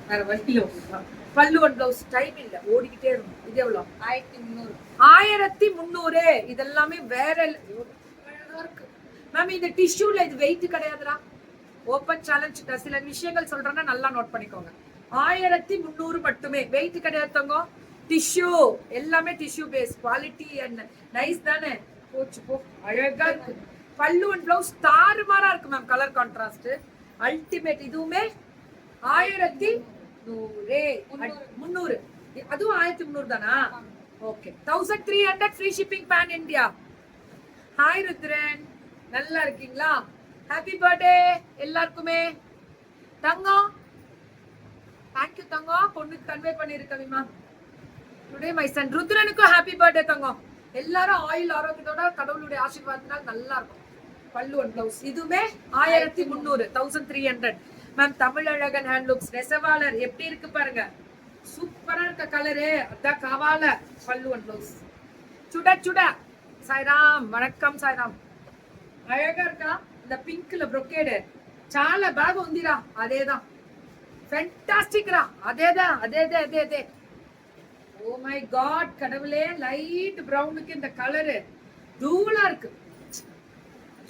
வேற வழியில பல்லு ஒன் பிளவுஸ் டைம் இல்ல, ஓடிக்கிட்டே இருக்கும். இது எவ்வளவு? 1300. 1300. இதெல்லாமே வேற இருக்கு மேம். இந்த டிஷ்யூல இது வெயிட் கிடையாதுடா. Open challenge. சில விஷயங்கள் சொல்றேன்னா நல்லா நோட் பண்ணிக்கோங்க. 1300 மட்டுமே, வெயிட் கிடையாது தங்கம். டிஷ்யூ எல்லாமே tissue base, quality and nice தானே. போச்சு போ, அழகா இருக்கு. பல்லு ஒன் பிளவுஸ் தாறுமாறா இருக்கு மேம். Colour contrast ultimate. இதுவுமே 1300. அதுவும் 1300 தானா? Okay. 1300 free shipping pan India. Hi Rudran, நல்லா இருக்கீங்களா? ஹாப்பி பர்த்டே எல்லாருக்குமே. தங்கம் தேங்க்யூ தங்கம், பொண்ணுக்கு கன்வே பண்ணிருக்கவிமா. டுடே மை சன் ருத்ரனுக்கும் ஹாப்பி பர்த்டே தங்கம். எல்லாரும் ஆயுள் ஆரோக்கியத்தோட கடவுளுடைய ஆசீர்வாதத்தினால நல்லா இருக்கும். பல்லு ஒன் பிளவுஸ் இதுவுமே 1300. 1300 மேம். தமிழழகன் ஹேண்ட்லூம்ஸ் நெசவாளர் எப்படி இருக்கு பாருங்க. சூப்பரா இருக்க கலரு. அதான் காவால. பல்லு ஒன் பிளவுஸ் சுட சுட. சாய்ராம், வணக்கம் சாய்ராம். அழகா இருக்கா இந்த பிங்க்ல ப்ரொக்கேடு. చాలా బాగా ఉందిరా. அதேதான் ஃபேண்டாஸ்டிக் ரா. அதேதான் அதே. ஓ மை காட் கடவுளே, லைட் பிரவுனுக்கு இந்த கலரு தூளா இருக்கு.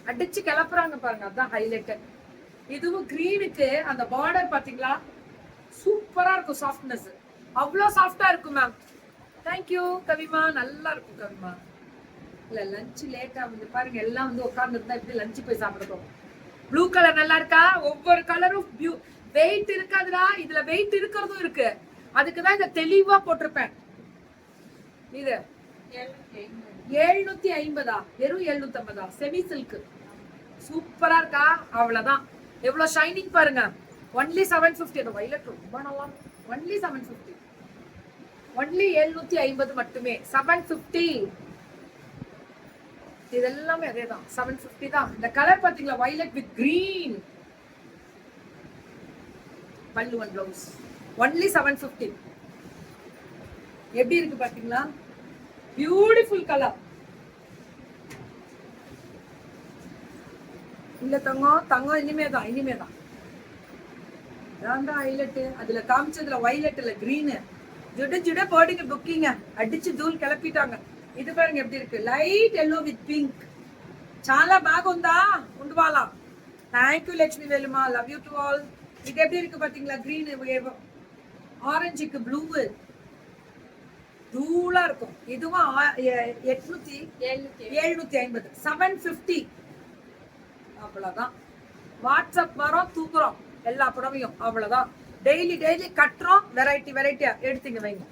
அடிச்சு கிளப்புறாங்க பாருங்க, அதான் ஹைலைட். இதுவும் கிரீனுக்கு அந்த பார்டர் பாத்தீங்களா, சூப்பரா இருக்கும். சாஃப்ட்னஸ் அவ்வளவு சாஃப்டா இருக்கும் மேம். தேங்க்யூ கவிமா, நல்லா இருக்கும் கவிமா. இல்ல லஞ்ச் லேட்டா வந்து பாருங்க, எல்லாம் வந்து உட்கார்ந்து இருந்தா இப்படி லஞ்ச் போய் சாப்பிடுறோம். ப்ளூ கலர் நல்லா இருக்கா? ஒவ்வொரு கலரும் வெயிட் இருக்காதுடா. இதுல வெயிட் இருக்கிறதும் இருக்கு. அதுக்குதான் இத தெளிவா போட்டிருப்பேன். இது 750. வெறும் 750. செமி சில்க் சூப்பரா இருக்கா? அவ்வளவுதான். எவ்வளவு ஷைனிங் பாருங்க. ஒன்லி 750. அந்த வயலட் ரொம்ப நல்லா இருக்கும். ஒன்லி 750. ஒன்லி 750 மட்டுமே. 750. இதெல்லாமே அதேதான். 750 தான். இந்த கலர் பாத்தீங்களா, வயலட் வித் கிரீன். பல்லு ஒன் பிளவுஸ் ஒன்லி 750. எப்படி இருக்கு பாத்தீங்களா? Beautiful colour. இல்ல தங்கம் இனிமேதான். ஹைலைட். அதுல காமிச்சதுல வயலட் இல்ல கிரீன். ஜுட போடுங்க புக்கிங்க. அடிச்சு தூள் கிளப்பிட்டாங்க. இது பாருங்க எப்படி இருக்கு. Light yellow with pink. చాలా బాగుందా? ఉండువాలా. தேங்க்யூ லட்சுமி வேலுமா, லவ் யூ டு ஆல். இது எப்படி இருக்கு பாத்தீங்களா? கிரீன் ஆரஞ்சுக்கு ப்ளூ தூளா இருக்கும். இதுவும் 750. 750. அவ்வளவுதான். வாட்ஸ்அப் வரோம், தூக்குறோம் எல்லா புடவையும். அவ்வளவுதான். டெய்லி கட்டுறோம். வெரைட்டியா எடுத்துங்க வைங்க.